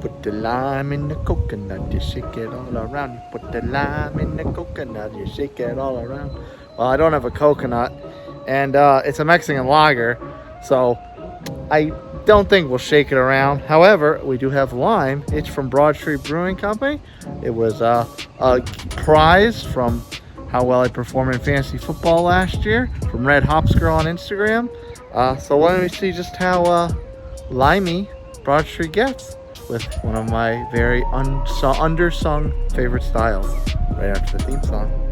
put the lime in the coconut, you shake it all around. You put the lime in the coconut, you shake it all around. Well, I don't have a coconut, and it's a Mexican lager, so I don't think we'll shake it around. However, we do have lime. It's from Broad Street Brewing Company. It was a prize from how well I performed in fantasy football last year from Red Hops Girl on Instagram. So why don't we see just how limey Broad Street gets with one of my very undersung favorite styles right after the theme song.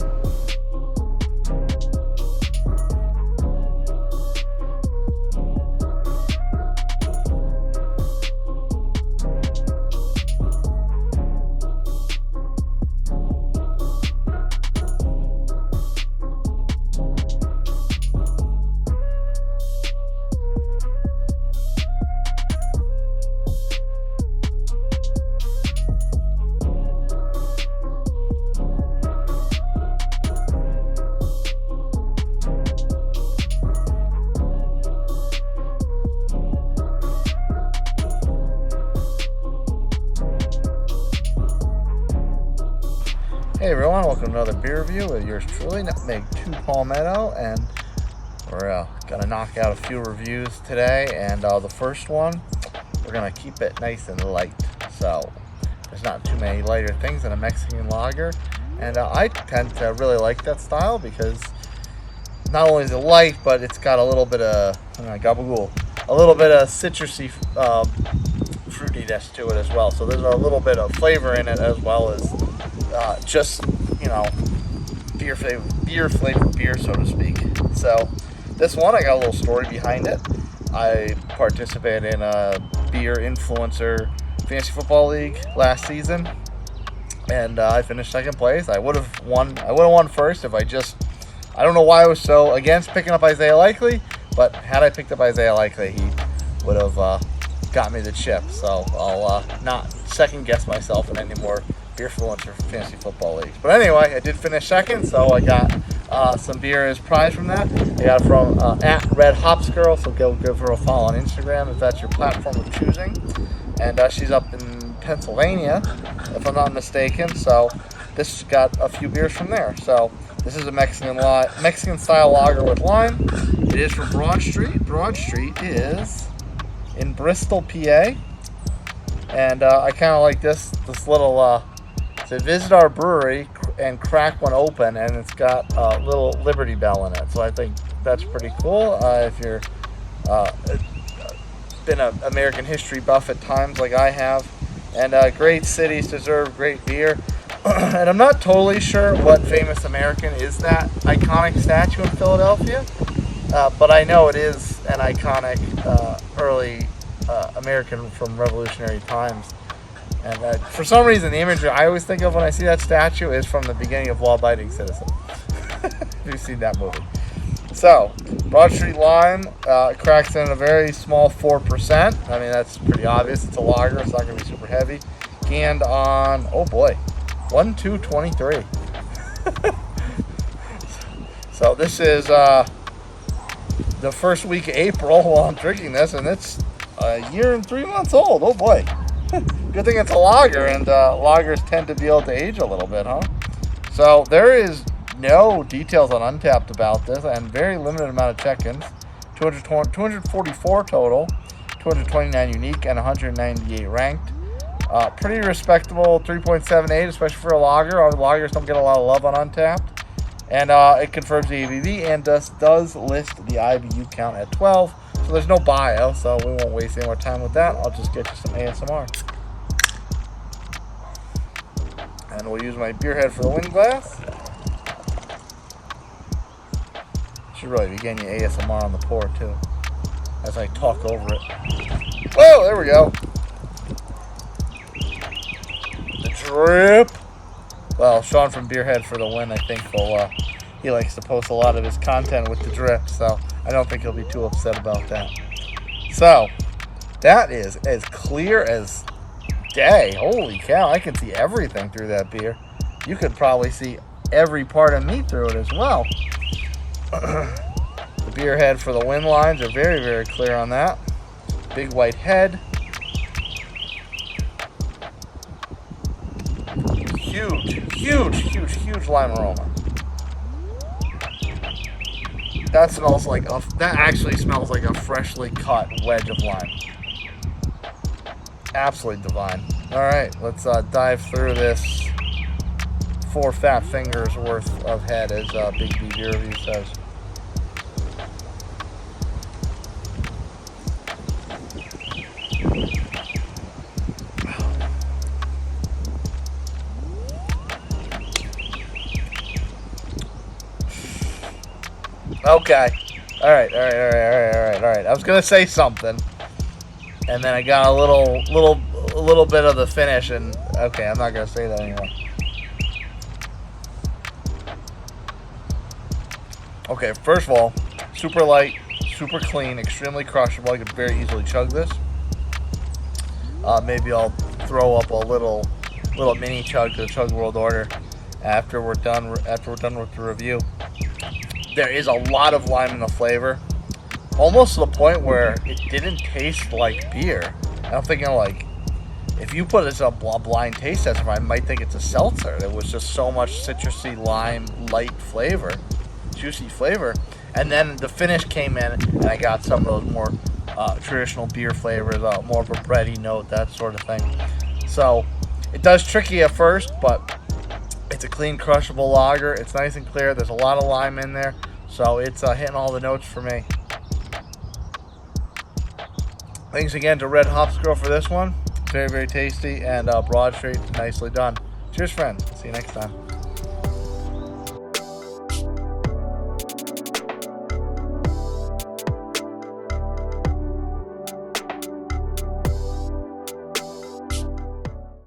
Hey everyone, welcome to another beer review with yours truly, Nutmeg 2 Palmetto, and we're gonna knock out a few reviews today. And the first one, we're gonna keep it nice and light, so there's not too many lighter things in a Mexican lager, and I tend to really like that style because not only is it light, but it's got a little bit of gabagool, a little bit of citrusy fruitiness to it as well. So there's a little bit of flavor in it as well as just, beer flavored beer, so to speak. So this one, I got a little story behind it. I participated in a beer influencer fantasy football league last season, and I finished second place. I would have won first if I don't know why I was so against picking up Isaiah Likely, but had I picked up Isaiah Likely, he would have got me the chip. So I'll not second guess myself in any more beer influencer fantasy football leagues. But anyway, I did finish second, so I got some beer as prize from that. I got it from at Red Hops Girl, so go give her a follow on Instagram if that's your platform of choosing. And she's up in Pennsylvania, if I'm not mistaken. So this got a few beers from there. So this is a Mexican style lager with lime. It is from Broad Street. Broad Street is in Bristol, PA. And I kind of like this little. So visit our brewery and crack one open, and it's got a little Liberty Bell in it. So I think that's pretty cool. If you're been an American history buff at times like I have. And great cities deserve great beer. And I'm not totally sure what famous American is that iconic statue in Philadelphia, but I know it is an iconic early American from Revolutionary times. And for some reason, the imagery I always think of when I see that statue is from the beginning of Law Abiding Citizen. If you've seen that movie. So, Broad Street Lime cracks in a very small 4%. I mean, that's pretty obvious. It's a lager. It's not going to be super heavy. Canned on, oh boy, 1/2/23. So this is the first week of April while I'm drinking this, and it's a year and 3 months old. Oh boy. Good thing it's a lager, and lagers tend to be able to age a little bit, huh? So there is no details on Untapped about this, and very limited amount of check-ins. 244 total, 229 unique, and 198 ranked. Pretty respectable 3.78, especially for a lager. Our lagers don't get a lot of love on Untapped. And it confirms the ABV and does list the IBU count at 12. So there's no bio, so we won't waste any more time with that. I'll just get you some ASMR. And we'll use my beer head for the wind glass. Should really be getting you ASMR on the pour too, as I talk over it. Whoa, there we go. The drip. Well, Sean from Beerhead for the Win, I think he likes to post a lot of his content with the drip, so I don't think he'll be too upset about that. So, that is as clear as day. Holy cow, I can see everything through that beer. You could probably see every part of me through it as well. The beer head for the wind lines are very, very clear on that. Big white head. huge lime aroma. That actually smells like a freshly cut wedge of lime. Absolutely divine. All right, let's dive through this 4 fat fingers worth of head, as Big B Beer Review says. Okay. All right. I was gonna say something, and then I got a little bit of the finish, and okay, I'm not gonna say that anymore. Okay, first of all, super light, super clean, extremely crushable. I could very easily chug this. Maybe I'll throw up a little mini chug to the Chug World Order after we're done with the review. There is a lot of lime in the flavor, almost to the point where it didn't taste like beer. And I'm thinking, like, if you put this up a blind taste test, I might think it's a seltzer. There was just so much citrusy lime, light flavor, juicy flavor. And then the finish came in, and I got some of those more traditional beer flavors, more of a bready note, that sort of thing. So it does trick you at first, but it's a clean, crushable lager. It's nice and clear. There's a lot of lime in there, so it's hitting all the notes for me. Thanks again to Red Hops Girl for this one. Very, very tasty, and Broad Street, nicely done. Cheers, friends. See you next time.